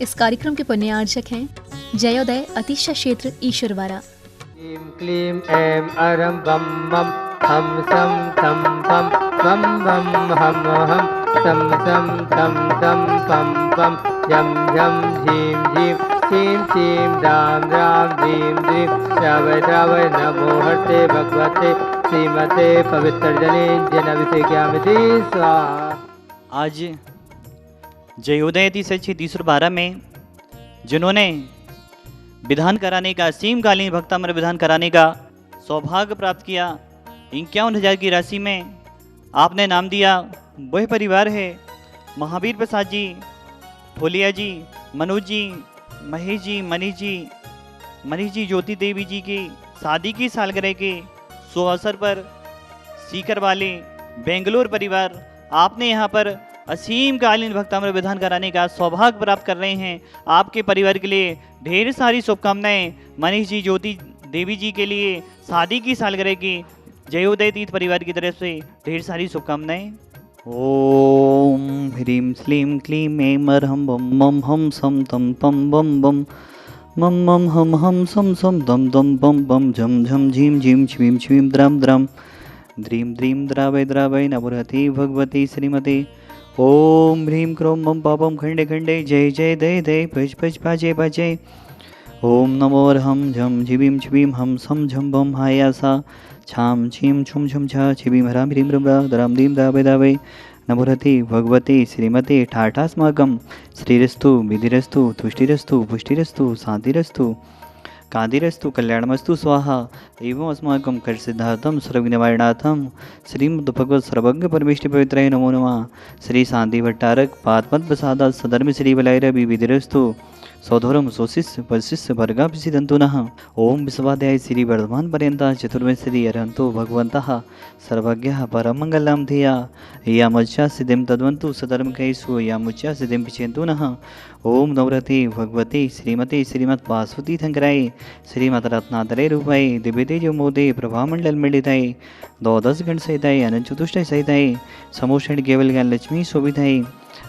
इस कार्यक्रम के पुण्यार्चक हैं जयोदय अतिशा क्षेत्र ईश्वरवारा। क्लीं क्लीं ऐं अरं बम मम हम सम तम पम बम बम हम सम सम तम तम पम पम झम झम झीम झीम छीम छीम राम राम धीम धीम श्रावय श्रावय नमो हर्ते भगवते श्रीमते पवित्र जने जनाभिषेक्यामिति स्वाहा। आज जयोदय तिथि 312 में जिन्होंने विधान कराने का असीमकालीन भक्तामृत विधान कराने का सौभाग्य प्राप्त किया, 51,000 की राशि में आपने नाम दिया, वह परिवार है महावीर प्रसाद जी, ढोलिया जी, मनोज जी, महेश जी, मनीष जी, ज्योति देवी जी की शादी की सालगिरह के शुभ अवसर पर सीकर वाले बेंगलोर परिवार आपने यहाँ पर असीमकालीन भक्तामृत विधान कराने का सौभाग्य प्राप्त कर रहे हैं। आपके परिवार के लिए ढेर सारी शुभकामनाएं। मनीष जी, ज्योति देवी जी के लिए शादी की सालगिरह की जयोदय तीर्थ परिवार की तरफ से ढेर सारी शुभकामनाएं। ओम ह्रीम श्लीम क्लीम ऐं अरहं बम मम हम सम तम पम बम बम मम मम हम सम सम दम दम बम बम झम झम झीम झीम छ्वीम छ्वीम द्रम द्रम द्रीम द्रीम द्रावय द्रावय नमोहति भगवती श्रीमती। ओम ह्रीम क्रोम मम पापम खंडे खंडे जय जय दय दय भज भज भाजय भाजय। ओम नमो अरहं झम झिबीम छिबीम हम सम झम बम हायासा छाम छीम छुम छुम छा छिबीम हराम ह्रीम ह्रीम द्राम दीम दावय दावय नमोहति भगवती श्रीमती। ठाठास्माकं श्रीरस्तु विधिरस्तु तुष्टिरस्तु पुष्टिरस्तु शांतिरस्तु कादिरस्तु कल्याणमस्तु स्वाहा। एवं अस्माकं कर्सिद्धार्थं सर्वविघ्ननिवारणार्थं श्रीमद्भगवत् सर्वज्ञ परमेष्टि पवित्राय नमो नमः। श्री शांति भट्टारक पादपद्म प्रसाद सधर्म श्री बलैरवि विधिरस्तु सौधोरम सोशिष्य परिशिष्य वर्गा सिदंतु नः। ओम विश्वाध्याय श्री वर्धमान पर्यंता चतुर्वेद श्री अरहंतो भगवन्तः सर्वज्ञः परमंगलम धिया यामुच्चा सिद्धिं तद्वन्तु सधर्म कैसु यामुच्चा सिद्धिं पिचेन्तु नः। ओम नवरति भगवती श्रीमती श्रीमत् वासुती थंकराय श्रीमत रत्नातरे रूपाय दिव्य तेज मोदे प्रभामंडल मंडिताय द्वादश गण सहिताय अनंत चतुष्टय सहिताय समोषण केवल ज्ञान लक्ष्मी शोभिताय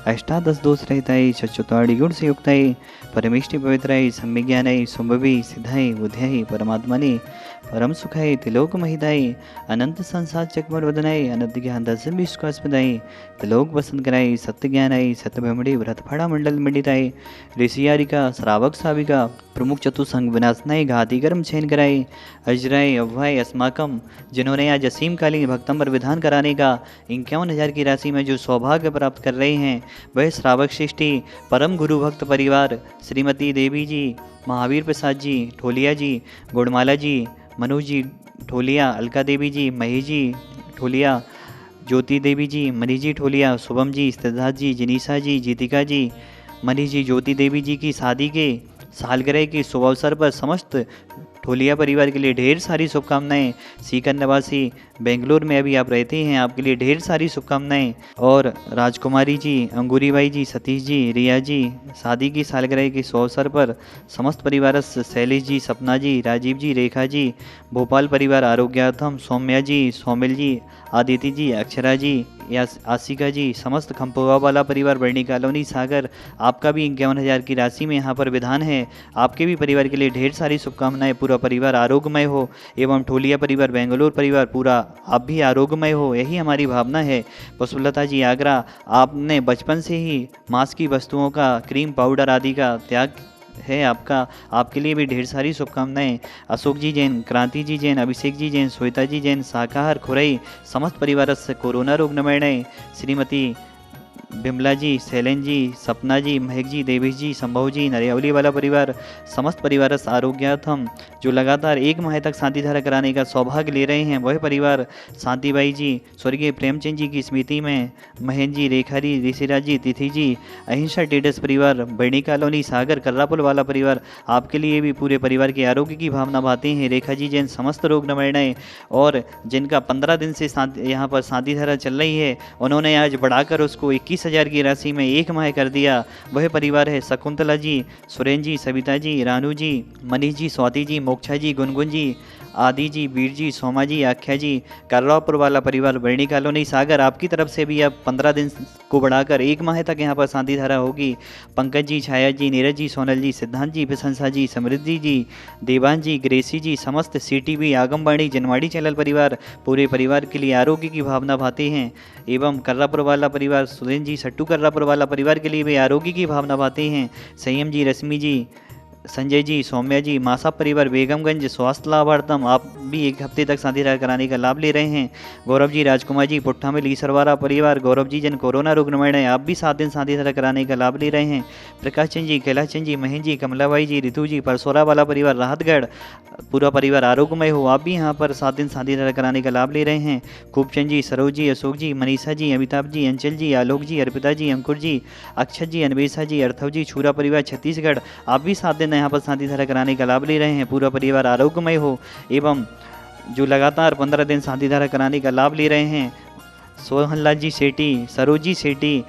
अष्टादश दोष रहताय चतुर्ताड़ी गुण से युक्ताय परमेष्टि पवित्राय सम्यज्ञानाय संभवी सिद्धाय बुद्ध्याय परमात्मने परम सुखाय तिलोक महिताय अनंत संसार चकमर वदनाय अनंत ज्ञान दर्शन विश्वासपदाय तिलोक वसंत कराय सत्य ज्ञानाय सत्य ब्रह्मणि व्रत फड़ा मंडल मंडिताय ऋषियारिका श्रावक साविका प्रमुख चतुसंग विनाशनाय घाती कर्म छेन कराय अजराय अव्वाय अस्माकम जिन्होंने आज असीमकालीन भक्तम्बर विधान कराने का 51,000 की राशि में जो सौभाग्य प्राप्त कर रहे हैं, वह श्रावक सृष्टि परम गुरु भक्त परिवार श्रीमती देवी जी, महावीर प्रसाद जी, ढोलिया जी, गुड़माला जी, मनोज जी ढोलिया, अलका देवी जी, महेश जी ढोलिया, ज्योति देवी जी, मनीष जी ढोलिया, शुभम जी, सिद्धार्थ जी, जिनीसा जी, जीतिका जी, मनीष जी, ज्योति देवी जी की शादी के सालगिरह के शुभ अवसर पर समस्त ढोलिया परिवार के लिए ढेर सारी शुभकामनाएं। सीकर निवासी बेंगलोर में अभी आप रहते हैं, आपके लिए ढेर सारी शुभकामनाएं। और राजकुमारी जी, अंगूरी बाई जी, सतीश जी, रिया जी शादी की सालगिरह के शुभ अवसर पर समस्त परिवार शैलेश जी, सपना जी, राजीव जी, रेखा जी, भोपाल परिवार आरोग्यार्थम सौम्या जी, सौमिल जी, आदिति जी, अक्षरा जी, या आशिका जी, समस्त खम्पोवा वाला परिवार बर्णी कॉलोनी सागर, आपका भी 51,000 की राशि में यहाँ पर विधान है। आपके भी परिवार के लिए ढेर सारी शुभकामनाएं। पूरा परिवार आरोग्यमय हो एवं ढोलिया परिवार, बेंगलोर परिवार पूरा आप भी आरोग्यमय हो, यही हमारी भावना है। पुष्पलता जी आगरा, आपने बचपन से ही मांस की वस्तुओं का, क्रीम पाउडर आदि का त्याग है आपका, आपके लिए भी ढेर सारी शुभकामनाएं। अशोक जी जैन, क्रांति जी जैन, अभिषेक जी जैन, श्वेता जी जैन, शाकाहार खुरई समस्त परिवार से कोरोना रोग नमय, श्रीमती बिमला जी, शैलेन जी, सपना जी, महक जी, देवेश जी, संभव जी, नरियावली वाला परिवार समस्त परिवार आरोग्यार्थम जो लगातार 1 माह तक शांति धारा कराने का सौभाग्य ले रहे हैं, वह परिवार शांतिबाई जी, स्वर्गीय प्रेमचंद जी की स्मृति में महेंद्र जी, रेखा जी, ऋषिराज जी, तिथि जी, अहिंसा टेडस परिवार, बर्णी कॉलोनी सागर, कर्रापुल वाला परिवार, आपके लिए भी पूरे परिवार के आरोग्य की भावना भाते हैं। रेखा जी जैन समस्त रोग नमय, और जिनका 15 दिन से यहाँ पर शांति धारा चल रही है, उन्होंने आज बढ़ाकर उसको 21,000 की राशि में 1 माह कर दिया। वह परिवार है शकुंतला जी, सुरेन जी, सविता जी, रानू जी, मनीष जी, स्वाति जी, मोक्षा जी, गुनगुन जी, आदि जी, वीर जी, सोमा जी, आख्या जी, करलापुर वाला परिवार, बरनी कॉलोनी, सागर, आपकी तरफ से भी अब 15 दिन को बढ़ाकर 1 माह तक यहाँ पर शांति धारा होगी। पंकज जी, छाया जी, नीरज जी, सोनल जी, सिद्धांत जी, प्रशंसा जी, समृद्धि जी, देवान जी, ग्रेसी जी, समस्त CTV, आगमबाड़ी, जनवाड़ी चैनल परिवार, पूरे परिवार के लिए आरोग्य की भावना भाते हैं। एवं कर्रापुर वाला परिवार, सुरेंद्र जी, सट्टू कर्रापुर वाला परिवार के लिए भी आरोग्य की भावना भाते हैं। संयम जी, रश्मि जी, संजय जी, सौम्या जी, मासा परिवार, बेगमगंज, स्वास्थ्य लाभार्थम, आप भी 1 हफ्ते तक शांति धारा कराने का लाभ ले रहे हैं। गौरव जी, राजकुमार जी, पुट्ठा में लीसरवारा परिवार, गौरव जी जन कोरोना रोग निवारण, आप भी 7 दिन शांति धारा कराने का लाभ ले रहे हैं। प्रकाश चंद जी, कैलाश चंद जी, महेंद्र जी, कमलाबाई जी, रितु जी, परसोरा वाला परिवार, राहतगढ़, पूरा परिवार आरोग्यमय हो, आप भी यहाँ पर 7 दिन शांति धारा कराने का लाभ ले रहे हैं। खूबचंद जी, सरोज जी, अशोक जी, मनीषा जी, अमिताभ जी, अंचल जी, आलोक जी, अर्पिता जी, अंकुर जी, अक्षत जी, अन्वेषा जी, अर्थव जी, छूरा परिवार छत्तीसगढ़, आप भी 7 दिन यहाँ पर शांति धारा कराने का लाभ ले रहे हैं। पूरा परिवार आरोग्यमय हो। एवं जो लगातार 15 दिन शांति धारा कराने का लाभ ले रहे हैं, सोहनलाल जी सेठी, सरोज जी सेठी,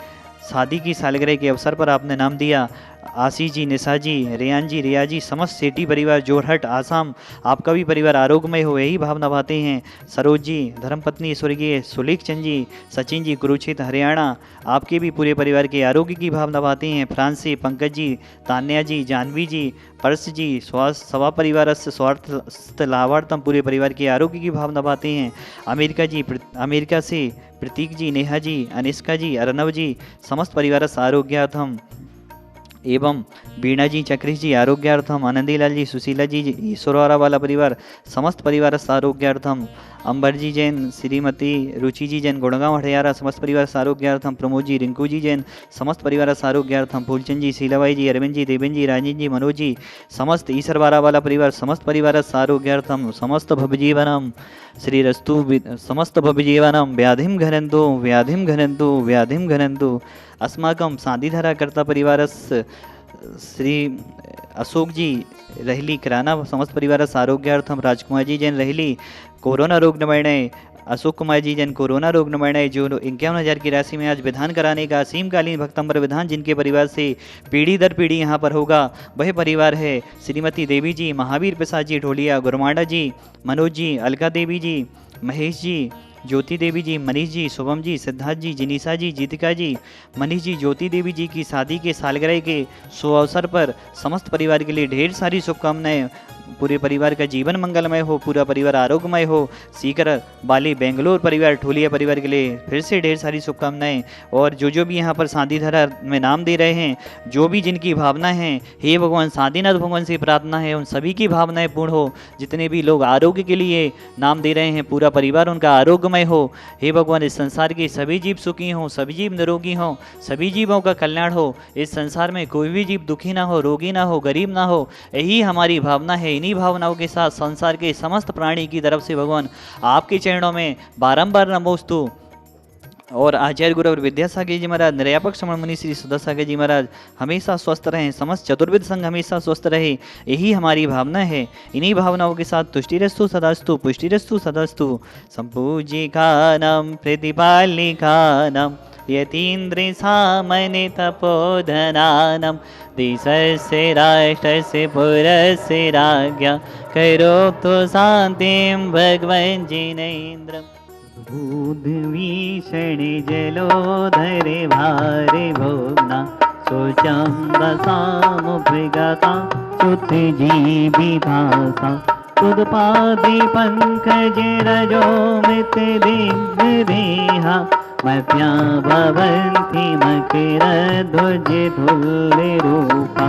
शादी की सालगिरह के अवसर पर आपने नाम दिया। आशीष जी, निशा जी, रेयान जी, रिया जी, समस्त सेठी परिवार, जोरहट, आसाम, आपका भी परिवार आरोग्यमय हो, यही भावना भाते हैं। सरोज जी, धर्मपत्नी स्वर्गीय सुलेख चंद जी, सचिन जी, कुरुक्षेत्र, हरियाणा, आपके भी पूरे परिवार के आरोग्य की भावना भाते हैं। फ्रांस से पंकज जी, तान्या जी, जानवी जी, पर्स जी, स्वास्थ्य सवा परिवार से स्वार्थ लाभार्थम, पूरे परिवार के आरोग्य की भावना भाते हैं। अमेरिका से प्रतीक जी, नेहा जी, अनिष्का जी, अर्नव जी, समस्त परिवार से आरोग्यार्थम। एवं बीणा जी, चक्रेश जी, आरोग्यार्थम। आनंदीलाल जी, सुशीला जी, ईश्वरवारा वाला परिवार, समस्त परिवार से आरोग्यार्थम। अंबर जी जैन, श्रीमती रुचि जी जैन, गुड़गांव हरियाणा, समस्त परिवार से आरोग्यार्थम। प्रमोद जी, रिंकू जी जैन, समस्त परिवार से आरोग्यार्थम। फूलचंद जी, शीलाबाई जी, अरविंद जी, देवेंद्र जी, राजीव जी, मनोज जी, समस्त ईश्वरवारा वाला परिवार, समस्त परिवार से आरोग्यार्थम। समस्त भवजीवनम श्रीरस्तु, समस्त भवजीवनम व्याधिम घनन्तु, व्याधिम घनन्तु, व्याधिम घनन्तु। अस्माकं शांतिधारा कर्ता परिवारस्य श्री अशोक जी रहली किराना, समस्त परिवार आरोग्यार्थम। राजकुमार जी जैन रहली, कोरोना रोग निवारण। अशोक कुमार जी जैन, कोरोना रोग निवारण, जो 51,000 की राशि में आज विधान कराने का असीमकालीन भक्तम्बर विधान, जिनके परिवार से पीढ़ी दर पीढ़ी यहाँ पर होगा, वह परिवार है श्रीमती देवी जी, महावीर प्रसाद जी ढोलिया, गुरमाडा जी, मनोज जी, अलका देवी जी, महेश जी, ज्योति देवी जी, मनीष जी, शुभम जी, सिद्धार्थ जी, जिनीसा जी, जीतिका जी, मनीष जी, ज्योति देवी जी की शादी के सालगिरह के शुभ अवसर पर समस्त परिवार के लिए ढेर सारी शुभकामनाएं। पूरे परिवार का जीवन मंगलमय हो, पूरा परिवार आरोग्यमय हो। सीकर बाली बेंगलोर परिवार, ठोलिया परिवार के लिए फिर से ढेर सारी शुभकामनाएं। और जो भी यहाँ पर शांतिधारा में नाम दे रहे हैं, जो भी जिनकी भावना है, हे भगवान शांतिनाथ भगवान से प्रार्थना है उन सभी की भावनाएं पूर्ण हो। जितने भी लोग आरोग्य के लिए नाम दे रहे हैं, पूरा परिवार उनका आरोग्यमय हो। हे भगवान इस संसार के सभी जीव सुखी हों, सभी जीव निरोगी हों, सभी जीवों का कल्याण हो। इस संसार में कोई भी जीव दुखी ना हो, रोगी ना हो, गरीब ना हो, यही हमारी भावना है। इन्हीं भावनाओं के साथ संसार के समस्त प्राणी की तरफ से भगवान आपके चरणों में बारंबार नमोस्तु। और आचार्य गुरु विद्यासागर जी महाराज, निर्यापक श्रमण मुनि श्री सुदसागर जी महाराज हमेशा स्वस्थ रहें, समस्त चतुर्विद संघ हमेशा स्वस्थ रहे, यही हमारी भावना है। इन्हीं भावनाओं के साथ तुष्टिरस्तु सदास्तु, पुष्टिरस्तु सदास्तु। संपूजिकानां प्रतिपालिकानां यतीन्द्र सामने तपोधनानां देशस्य राष्ट्रस्य पुरस्य राज्ञा करोतु शान्तिं भगवन् जिनेन्द्रम्। भूद्भीषण जलोधरे भारे भोग्ना शोचं दशामुपगता श्रुतिजीविभासा तुदपादि पंकज रजो मृत दिग्देहा मत्या भवन्ति मकरध्वज धुल्यरूपा।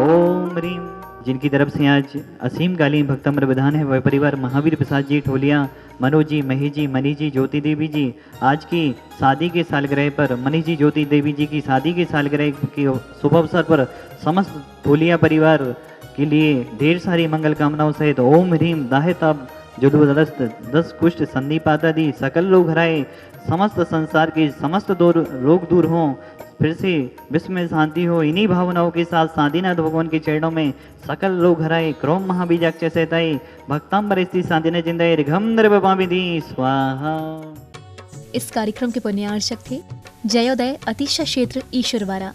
ओम ह्रीं। जिनकी तरफ से आज असीमकालीन भक्तम्र विधान है, वह परिवार महावीर प्रसाद जी ढोलिया, मनोज जी, महेश जी, मनीष जी, ज्योति देवी जी, आज की शादी के सालगिरह पर, मनीष जी, ज्योति देवी जी की शादी के सालगिरह के शुभ अवसर पर समस्त ढोलिया परिवार के लिए ढेर सारी मंगल कामनाओं सहित ओम ह्रीम दाहेताब जुडुदस्त 10 कुष्ठ संदीपादादि सकल रोग हराए, समस्त संसार के समस्त रोग दूर हों, फिर से विश्व में शांति हो। इन्हीं भावनाओं के साथ शांतिनाथ भगवान के चरणों में सकल रोग हराए, क्रोम महाबीजाक्ष सहताई भक्तांबर स्थिति शांतिने जिंदे रिघम नृपाविधि स्वाहा। इस कार्यक्रम के पुण्यार्चक थे जयोदय अतिशा क्षेत्र ईश्वरवारा।